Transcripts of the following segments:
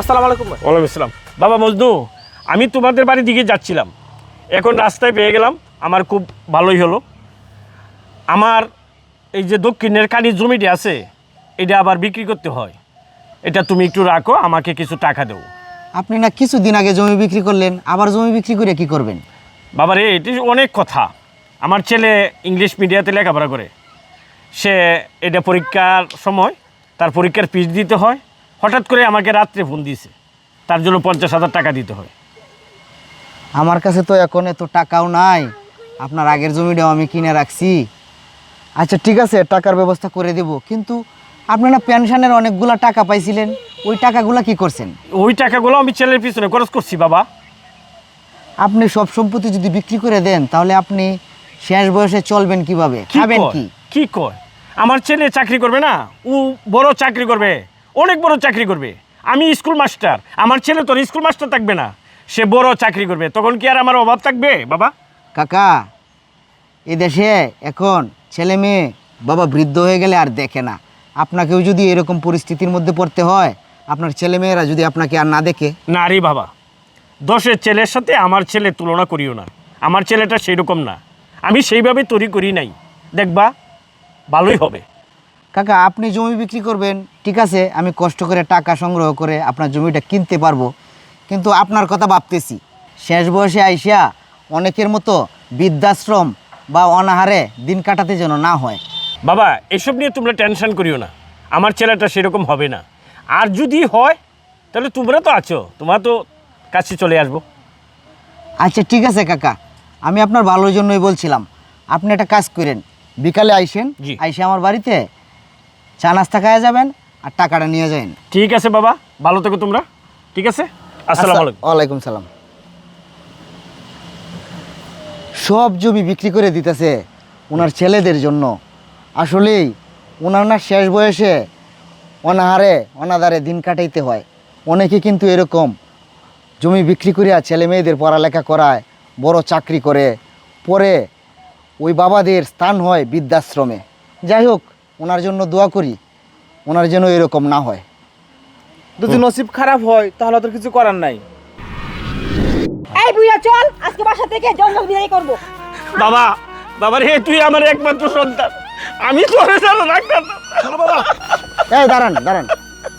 আসসালামু আলাইকুম। ওয়ালাইকুম আসসালাম। বাবা মজনু, আমি তোমাদের বাড়ির দিকে যাচ্ছিলাম, এখন রাস্তায় পেয়ে গেলাম, আমার খুব ভালোই হলো। আমার এই যে দক্ষিণের কানির জমিটি আছে, এটা আবার বিক্রি করতে হয়, এটা তুমি একটু রাখো, আমাকে কিছু টাকা দেবো। আপনি না কিছুদিন আগে জমি বিক্রি করলেন, আবার জমি বিক্রি করে কি করবেন? বাবা রে, এটি অনেক কথা। আমার ছেলে ইংলিশ মিডিয়াতে লেখাপড়া করে, সে এটা পরীক্ষার সময় তার পরীক্ষার ফিস দিতে হয়, হঠাৎ করে আমাকে রাত্রে ফোন দিয়েছে, তার জন্য 50,000 টাকা দিতে হয়। আমার কাছে তো এখন এত টাকাও নাই, আপনার আগের জমিটাও আমি কিনে রাখছি। আচ্ছা ঠিক আছে, টাকার ব্যবস্থা করে দেব, কিন্তু আপনি না পেনশনের অনেকগুলা টাকা পাইছিলেন, ওই টাকাগুলা কি করছেন? ওই টাকাগুলো আমি ছেলের পিছনে খরচ করছি বাবা। আপনি সব সম্পত্তি যদি বিক্রি করে দেন, তাহলে আপনি শেষ বয়সে চলবেন কিভাবে, খাবেন কি? কি কয়? আমার ছেলে চাকরি করবে না, ও বড় চাকরি করবে, অনেক বড় চাকরি করবে। আমি স্কুল মাস্টার, আমার ছেলে তোর স্কুল মাস্টার থাকবে না, সে বড় চাকরি করবে, তখন কি আর আমার অভাব থাকবে বাবা? কাকা, এই দেশে এখন ছেলে মেয়ে বাবা বৃদ্ধ হয়ে গেলে আর দেখে না। আপনাকেও যদি এরকম পরিস্থিতির মধ্যে পড়তে হয়, আপনার ছেলেমেয়েরা যদি আপনাকে আর না দেখে। না রে বাবা, 10 ছেলের সাথে আমার ছেলে তুলনা করিও না, আমার ছেলেটা সেরকম না, আমি সেইভাবে তৈরি করি নাই, দেখবা ভালোই হবে। কাকা, আপনি জমি বিক্রি করবেন ঠিক আছে, আমি কষ্ট করে টাকা সংগ্রহ করে আপনার জমিটা কিনতে পারবো, কিন্তু আপনার কথা ভাবতেছি, শেষ বয়সে আইসা অনেকের মতো বৃদ্ধাশ্রম বা অনাহারে দিন কাটাতে যেন না হয়। বাবা, এসব নিয়ে তোমরা টেনশন করিও না, আমার ছেলেটা সেরকম হবে না, আর যদি হয় তাহলে তোমরা তো আছো, তোমার তো কাছে চলে আসবো। আচ্ছা ঠিক আছে কাকা, আমি আপনার ভালোর জন্যই বলছিলাম, আপনি একটা কাজ করেন, বিকালে আইসেন, জি। আইসে আমার বাড়িতে চা নাস্তা খাওয়া যাবেন আর টাকাটা নিয়ে যাবেন। ঠিক আছে বাবা, ভালো থেকো তোমরা। ঠিক আছে, আসসালামু আলাইকুম। ওয়ালাইকুম সালাম। সব জমি বিক্রি করে দিতেছে ওনার ছেলেদের জন্য। আসলেই ওনার না শেষ বয়সে অনাহারে অনাদারে দিন কাটাইতে হয়। অনেকে কিন্তু এরকম জমি বিক্রি করিয়া ছেলে মেয়েদের পড়ালেখা করায়, বড় চাকরি করে, পরে ওই বাবাদের স্থান হয় বৃদ্ধাশ্রমে। যাই হোক, ওনার জন্য দোয়া করি, ওনার যেন এরকম না হয়। যদি নসিব খারাপ হয় তাহলে তো কিছু করার নাই। এই বুইয়া চল, আজকে বাসা থেকে জঙ্গল বিদায় করব। বাবা, বাবা রে, তুই আমার একমাত্র সন্তান, আমি তোরে ছাড়া রাখতাম না। চলো বাবা। এই দাঁড়ান দাঁড়ান,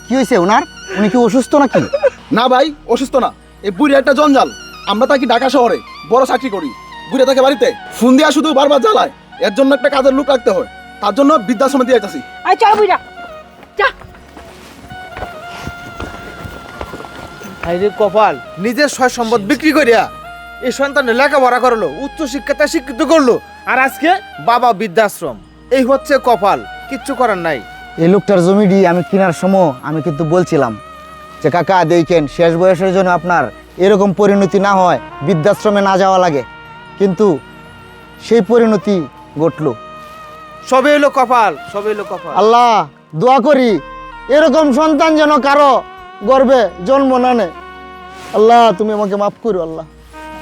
কি হয়েছে ওনার? উনি কি অসুস্থ নাকি? না ভাই, অসুস্থ না, এই বুড়ি একটা জঞ্জাল। আমরা থাকি ঢাকা শহরে, বড় চাকরি করি, বুড়ে থাকে বাড়িতে ফোন দিয়া শুধু বারবার জ্বালায়। এর জন্য একটা কাজের লোক রাখতে হয়, তার জন্য বৃদ্ধাশ্রমে দিয়ে যাচ্ছি। আই চল বুইয়া, যা। হাইরে কপাল, নিজের সয় সম্পদ বিক্রি করিয়া এই সন্তানের লেখাপড়া করলো, উচ্চ শিক্ষাতে শিক্ষিত করলো, আর আজকে বাবা বৃদ্ধাশ্রম। এই হচ্ছে কপাল, কিচ্ছু করার নাই। এই লোকটার জমিটি আমি কেনার সময় আমি কিন্তু বলছিলাম যে কাকা দেখেন, শেষ বয়সের জন্য আপনার এরকম পরিণতি না হয়, বৃদ্ধাশ্রমে না যাওয়া লাগে, কিন্তু সেই পরিণতি ঘটল। সবে এলো কপাল, সবে এলো কপাল। আল্লাহ, দোয়া করি এরকম সন্তান যেন কারো গর্ভে জন্ম না নেয়। আল্লাহ, তুমি আমাকে মাফ করো আল্লাহ।